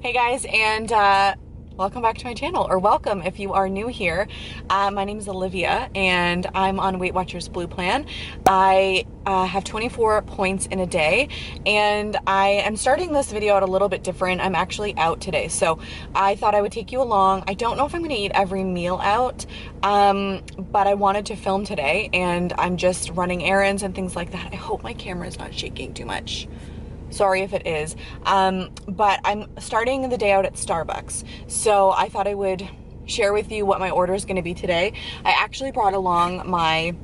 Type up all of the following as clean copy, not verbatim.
Hey guys, and welcome back to my channel, or welcome if you are new here. My name is Olivia and I'm on Weight Watchers Blue Plan. I have 24 points in a day, and I am starting this video out a little bit different. I'm actually out today, so I thought I would take you along. I don't know if I'm gonna eat every meal out, but I wanted to film today, and I'm just running errands and things like that. I hope my camera is not shaking too much. Sorry if it is, but I'm starting the day out at Starbucks, so I thought I would share with you what my order is going to be today. I actually brought along my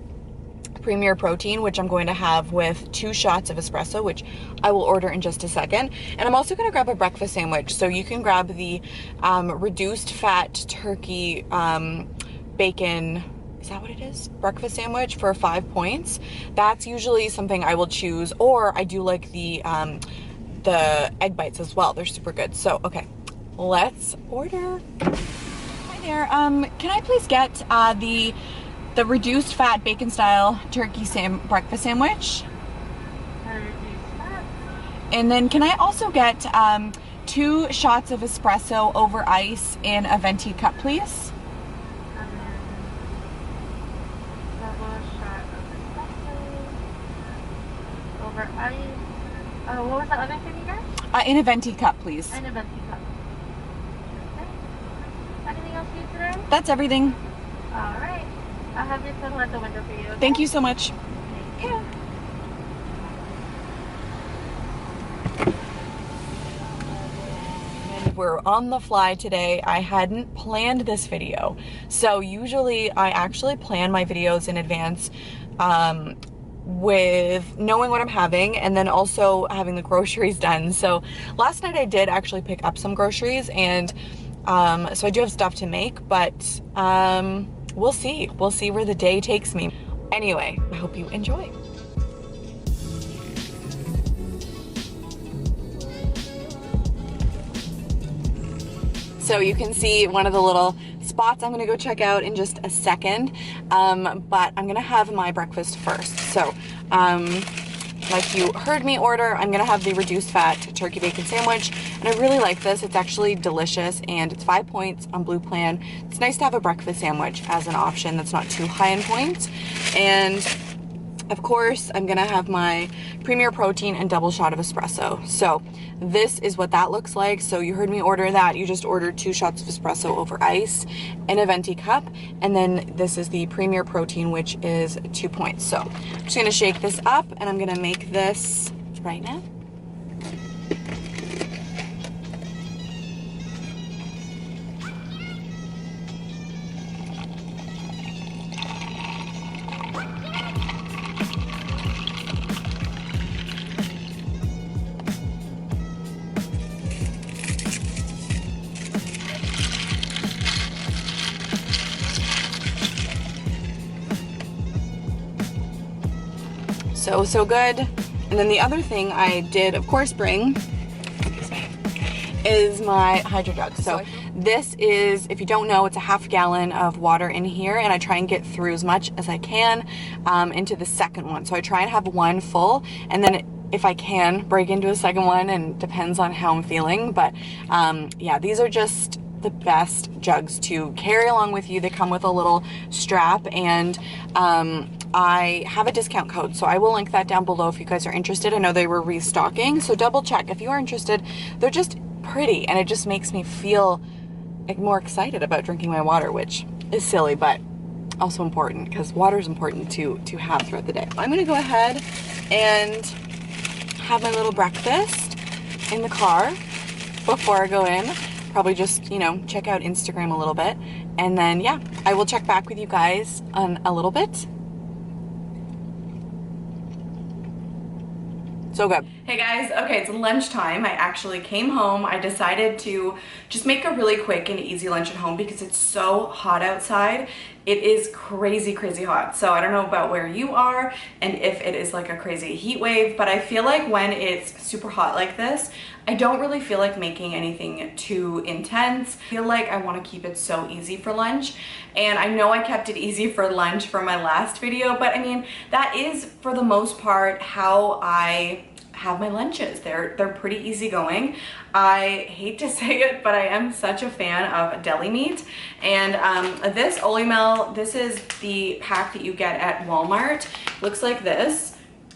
Premier Protein, which I'm going to have with 2 shots of espresso, which I will order in just a second. And I'm also going to grab a breakfast sandwich, so you can grab the reduced fat turkey bacon, is that what it is? Breakfast sandwich for 5 points. That's usually something I will choose, or I do like the egg bites as well. They're super good. So, okay, let's order. Hi there. Can I please get the reduced fat bacon style turkey breakfast sandwich? And then can I also get 2 shots of espresso over ice in a venti cup, please? What was the other thing again? In a venti cup, please. In a venti cup. Okay. Anything else for you today? That's everything. Alright. I'll have your total at the window for you. Okay? Thank you so much. Thank you. And we're on the fly today. I hadn't planned this video. So usually I actually plan my videos in advance, with knowing what I'm having, and then also having the groceries done. So last night I did actually pick up some groceries, and so I do have stuff to make, but we'll see where the day takes me. Anyway, I hope you enjoy. So you can see one of the little spots I'm gonna go check out in just a second, but I'm gonna have my breakfast first. So like you heard me order, I'm gonna have the reduced fat turkey bacon sandwich, and I really like this. It's actually delicious, and it's 5 points on Blue Plan. It's nice to have a breakfast sandwich as an option that's not too high in points. And of course, I'm gonna have my Premier Protein and double shot of espresso. So this is what that looks like. So you heard me order that. You just ordered 2 shots of espresso over ice in a venti cup. And then this is the Premier Protein, which is 2 points. So I'm just gonna shake this up, and I'm gonna make this right now. So good. And then the other thing I did, of course, bring is my hydro jug. So this is, if you don't know, it's a half gallon of water in here, and I try and get through as much as I can into the second one. So I try and have one full, and then if I can break into a second one, and depends on how I'm feeling. But yeah, these are just the best jugs to carry along with you. They come with a little strap, and I have a discount code, so I will link that down below if you guys are interested. I know they were restocking, so double check if you are interested. They're just pretty, and it just makes me feel like more excited about drinking my water, which is silly, but also important, because water is important to have throughout the day. I'm gonna go ahead and have my little breakfast in the car before I go in. Probably just, you know, check out Instagram a little bit, and then yeah, I will check back with you guys on a little bit. So good. Hey guys, okay, it's lunchtime. I actually came home. I decided to just make a really quick and easy lunch at home because it's so hot outside. It is crazy, crazy hot. So I don't know about where you are and if it is like a crazy heat wave, but I feel like when it's super hot like this, I don't really feel like making anything too intense. I feel like I want to keep it so easy for lunch. And I know I kept it easy for lunch for my last video, but I mean, that is for the most part how I have my lunches. They're pretty easygoing. I hate to say it, but I am such a fan of deli meat. And this Olimel, this is the pack that you get at Walmart. Looks like this.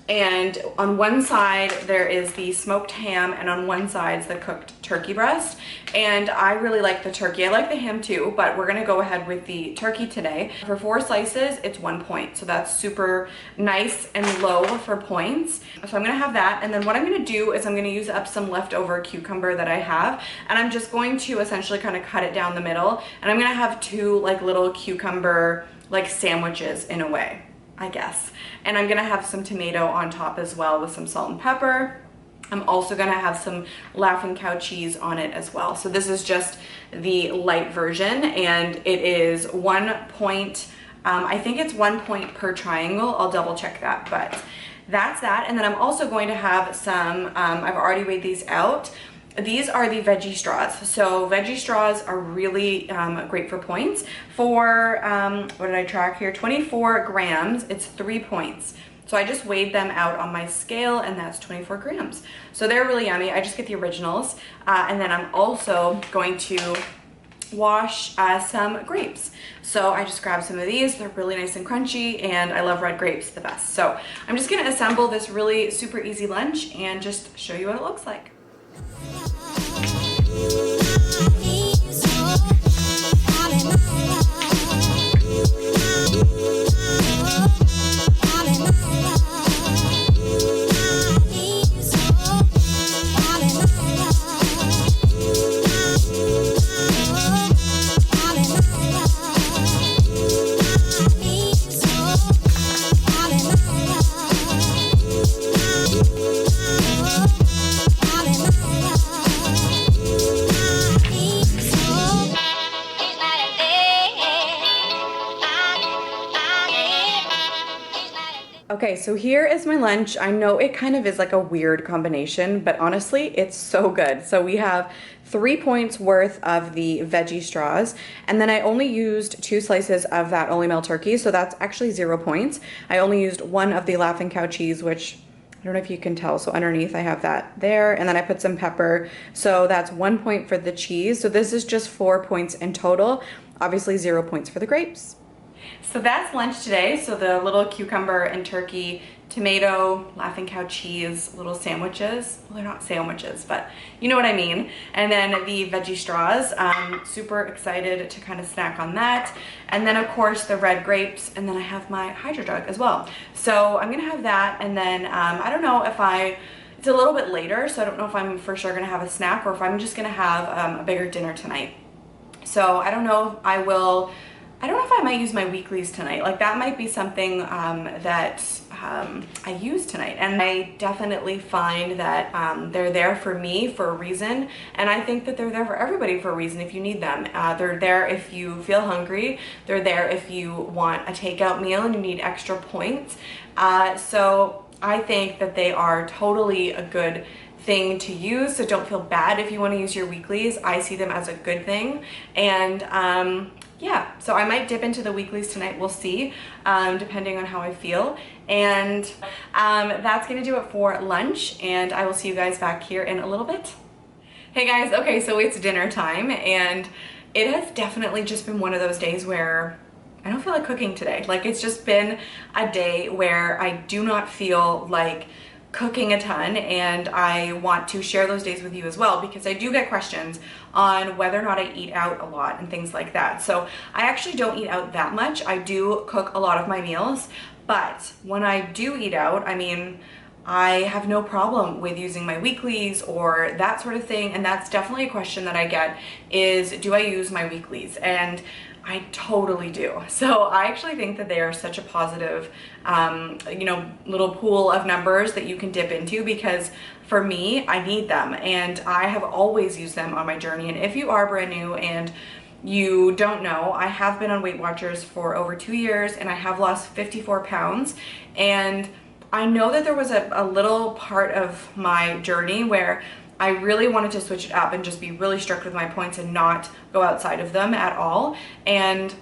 And on one side there is the smoked ham, and on one side is the cooked turkey breast. And I really like the turkey. I like the ham too, but we're gonna go ahead with the turkey today. For 4 slices, it's 1 point. So that's super nice and low for points. So I'm gonna have that. And then what I'm gonna do is I'm gonna use up some leftover cucumber that I have. And I'm just going to essentially kind of cut it down the middle. And I'm gonna have 2 like little cucumber like sandwiches in a way, I guess. And I'm gonna have some tomato on top as well with some salt and pepper. I'm also gonna have some Laughing Cow cheese on it as well. So this is just the light version, and it is 1 point. I think it's 1 point per triangle. I'll double check that, but that's that. And then I'm also going to have some, I've already weighed these out. These are the veggie straws. So veggie straws are really great for points. For, what did I track here? 24 grams, it's 3 points. So I just weighed them out on my scale, and that's 24 grams. So they're really yummy. I just get the originals. And then I'm also going to wash some grapes. So I just grabbed some of these. They're really nice and crunchy, and I love red grapes the best. So I'm just gonna assemble this really super easy lunch and just show you what it looks like. Okay, so here is my lunch. I know it kind of is like a weird combination, but honestly, it's so good. So we have 3 points worth of the veggie straws, and then I only used 2 slices of that Olimel turkey, so that's actually 0 points. I only used 1 of the Laughing Cow cheese, which I don't know if you can tell, so underneath I have that there, and then I put some pepper, so that's 1 point for the cheese. So this is just 4 points in total, obviously 0 points for the grapes. So that's lunch today. So the little cucumber and turkey, tomato, Laughing Cow cheese, little sandwiches. Well, they're not sandwiches, but you know what I mean. And then the veggie straws. Super excited to kind of snack on that. And then of course the red grapes, and then I have my Hydro Jug as well. So I'm gonna have that, and then I don't know if it's a little bit later, so I don't know if I'm for sure gonna have a snack or if I'm just gonna have a bigger dinner tonight. So I don't know if I don't know if I might use my Weeklies tonight. Like that might be something that I use tonight. And I definitely find that they're there for me for a reason. And I think that they're there for everybody for a reason if you need them. They're there if you feel hungry. They're there if you want a takeout meal and you need extra points. So I think that they are totally a good thing to use. So don't feel bad if you want to use your Weeklies. I see them as a good thing. And yeah, so I might dip into the Weeklies tonight. We'll see, depending on how I feel. And that's gonna do it for lunch, and I will see you guys back here in a little bit. Hey guys, okay, so it's dinner time, and it has definitely just been one of those days where I don't feel like cooking today. Like it's just been a day where I do not feel like cooking a ton, and I want to share those days with you as well, because I do get questions on whether or not I eat out a lot and things like that. So I actually don't eat out that much. I do cook a lot of my meals, but when I do eat out, I mean, I have no problem with using my Weeklies or that sort of thing. And that's definitely a question that I get is, do I use my Weeklies? And I totally do. So I actually think that they are such a positive, you know, little pool of numbers that you can dip into, because for me, I need them and I have always used them on my journey. And if you are brand new and you don't know, I have been on Weight Watchers for over 2 years, and I have lost 54 pounds. And I know that there was a little part of my journey where I really wanted to switch it up and just be really strict with my points and not go outside of them at all. And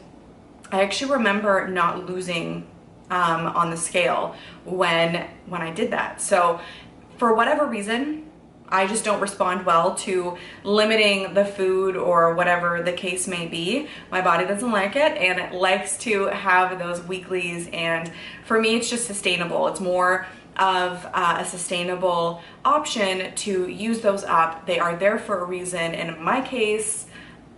I actually remember not losing on the scale when I did that. So for whatever reason, I just don't respond well to limiting the food or whatever the case may be. My body doesn't like it, and it likes to have those weeklies, and for me it's just sustainable. It's more of a sustainable option to use those up. They are there for a reason, and in my case,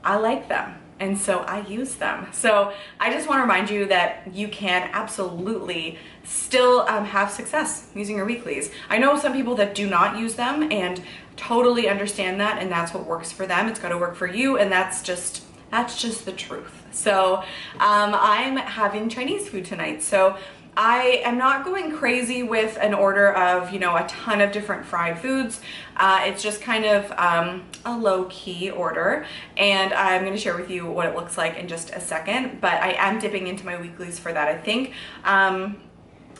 I like them, and so I use them. So I just want to remind you that you can absolutely still have success using your weeklies. I know some people that do not use them, and totally understand that, and that's what works for them. It's got to work for you, and that's just the truth. So I'm having Chinese food tonight. So I am not going crazy with an order of, you know, a ton of different fried foods. It's just kind of a low-key order, and I'm going to share with you what it looks like in just a second, but I am dipping into my weeklies for that. I think,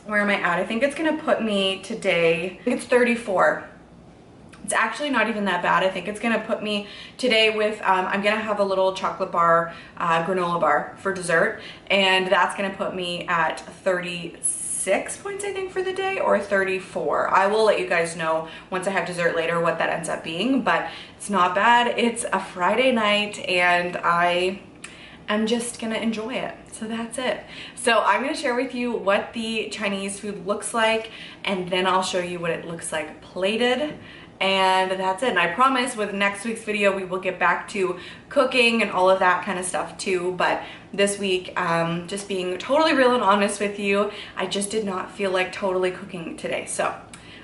where am I at? I think it's going to put me today, I think it's 34. It's actually not even that bad. I think it's gonna put me today with, I'm gonna have a little chocolate bar, granola bar for dessert, and that's gonna put me at 36 points, I think, for the day, or 34. I will let you guys know once I have dessert later what that ends up being, but it's not bad. It's a Friday night, and I'm just gonna enjoy it. So that's it. So I'm gonna share with you what the Chinese food looks like, and then I'll show you what it looks like plated. And that's it. And I promise with next week's video, we will get back to cooking and all of that kind of stuff too. But this week, just being totally real and honest with you, I just did not feel like totally cooking today. So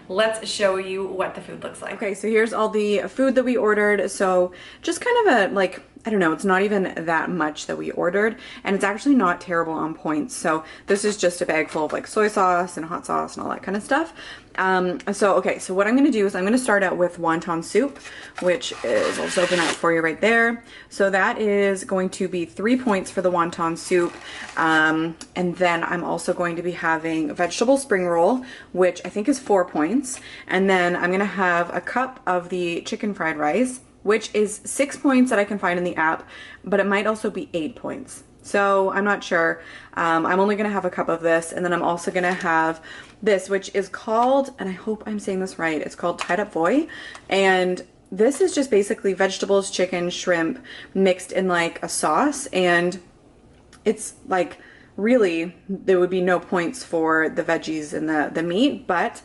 let's show you what the food looks like. Okay, so here's all the food that we ordered. So just kind of a, like, I don't know, it's not even that much that we ordered, and it's actually not terrible on points. So this is just a bag full of like soy sauce and hot sauce and all that kind of stuff. Okay, so what I'm gonna do is I'm gonna start out with wonton soup, which is, I'll just open that for you right there. So that is going to be 3 points for the wonton soup. And then I'm also going to be having vegetable spring roll, which I think is 4 points. And then I'm gonna have a cup of the chicken fried rice, which is 6 points that I can find in the app, but it might also be 8 points. So I'm not sure. I'm only gonna have a cup of this, and then I'm also gonna have this, which is called, and I hope I'm saying this right, it's called tied up voi. And this is just basically vegetables, chicken, shrimp mixed in like a sauce, and it's like, really, there would be no points for the veggies and the meat, but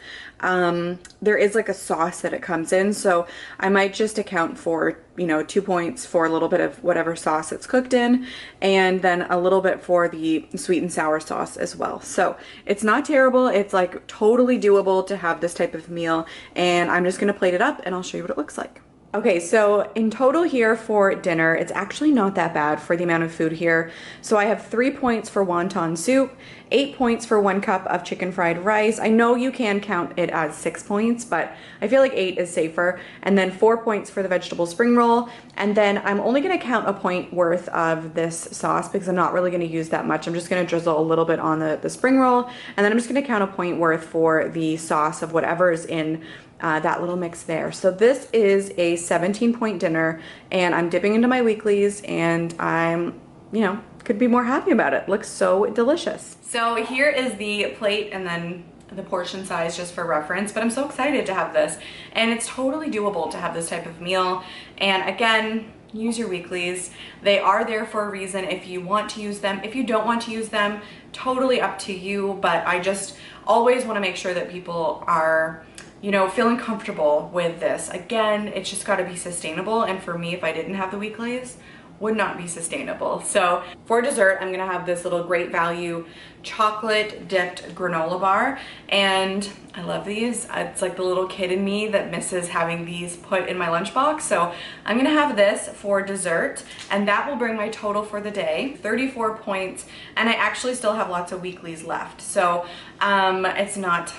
there is like a sauce that it comes in, so I might just account for, you know, 2 points for a little bit of whatever sauce it's cooked in, and then a little bit for the sweet and sour sauce as well. So it's not terrible. It's like totally doable to have this type of meal, and I'm just gonna plate it up and I'll show you what it looks like. Okay, so in total here for dinner, it's actually not that bad for the amount of food here. So I have 3 points for wonton soup, 8 points for 1 cup of chicken fried rice. I know you can count it as 6 points, but I feel like 8 is safer. And then 4 points for the vegetable spring roll. And then I'm only gonna count a point worth of this sauce because I'm not really gonna use that much. I'm just gonna drizzle a little bit on the spring roll. And then I'm just gonna count a point worth for the sauce of whatever is in that little mix there. So this is a 17-point dinner, and I'm dipping into my weeklies, and I'm, you know, could be more happy about it. Looks so delicious. So here is the plate, and then the portion size just for reference, but I'm so excited to have this, and it's totally doable to have this type of meal. And again, use your weeklies. They are there for a reason if you want to use them. If you don't want to use them, totally up to you, but I just always want to make sure that people are, you know, feeling comfortable with this. Again, it's just got to be sustainable, and for me, if I didn't have the weeklies, would not be sustainable. So for dessert, I'm gonna have this little Great Value chocolate dipped granola bar, and I love these. It's like the little kid in me that misses having these put in my lunchbox. So I'm gonna have this for dessert, and that will bring my total for the day 34 points, and I actually still have lots of weeklies left. So it's not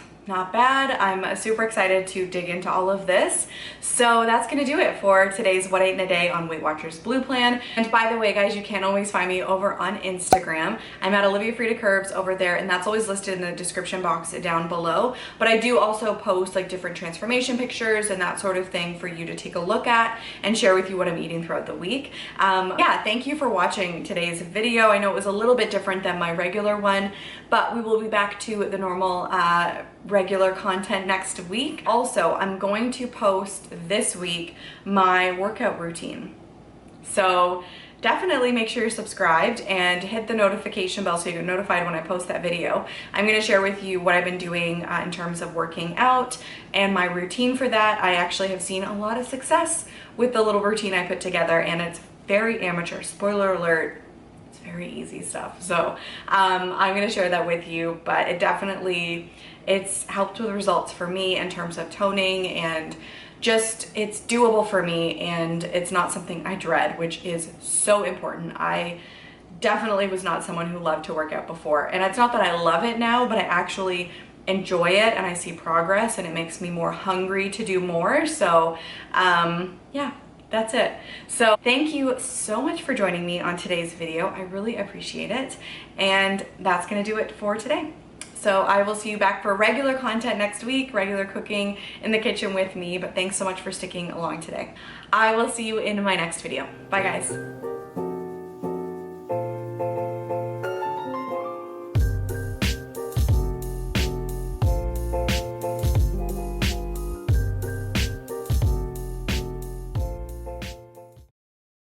bad. I'm super excited to dig into all of this. So that's gonna do it for today's What I Ate in a Day on Weight Watchers Blue Plan. And by the way, guys, you can always find me over on Instagram. I'm at OliviaFredaCurves over there, and that's always listed in the description box down below. But I do also post like different transformation pictures and that sort of thing for you to take a look at and share with you what I'm eating throughout the week. Yeah, thank you for watching today's video. I know it was a little bit different than my regular one, but we will be back to the normal regular content next week. Also, I'm going to post this week my workout routine. So definitely make sure you're subscribed and hit the notification bell so you get notified when I post that video. I'm going to share with you what I've been doing in terms of working out and my routine for that. I actually have seen a lot of success with the little routine I put together, and it's very amateur. Spoiler alert, it's very easy stuff. So I'm going to share that with you, but it's helped with results for me in terms of toning, and just it's doable for me, and it's not something I dread, which is so important. I definitely was not someone who loved to work out before, and it's not that I love it now, but I actually enjoy it and I see progress, and it makes me more hungry to do more. So yeah, that's it. So thank you so much for joining me on today's video. I really appreciate it, and that's gonna do it for today. So I will see you back for regular content next week, regular cooking in the kitchen with me, but thanks so much for sticking along today. I will see you in my next video. Bye guys.